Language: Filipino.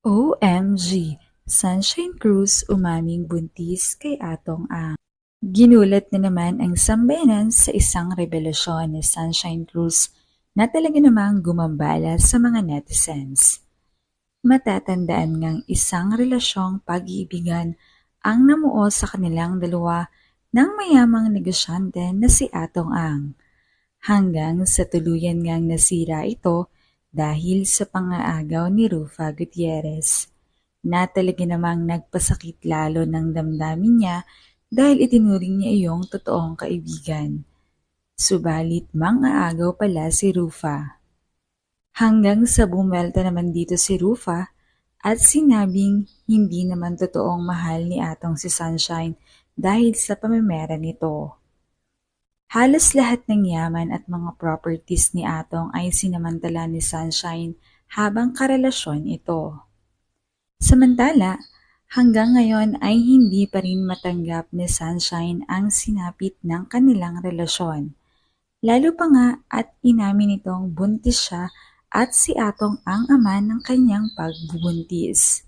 OMG! Sunshine Cruz umaming buntis kay Atong Ang. Ginulat na naman ang sambayanan sa isang revelasyon ni Sunshine Cruz na talaga namang gumambala sa mga netizens. Matatandaan ngang isang relasyong pag-iibigan ang namuo sa kanilang dalawa ng mayamang negosyante na si Atong Ang. Hanggang sa tuluyan ngang nasira ito dahil sa pangaagaw ni Rufa Gutierrez na talaga namang nagpasakit lalo ng damdamin niya dahil itinuring niya iyong totoong kaibigan. Subalit mang-aagaw pala si Rufa. Hanggang sa bumelta naman dito si Rufa at sinabing hindi naman totoong mahal ni Atong si Sunshine dahil sa pamimera nito. Halos lahat ng yaman at mga properties ni Atong ay sinamantala ni Sunshine habang karelasyon ito. Samantala, hanggang ngayon ay hindi pa rin matanggap ni Sunshine ang sinapit ng kanilang relasyon. Lalo pa nga at inamin nitong buntis siya at si Atong ang ama ng kanyang pagbubuntis.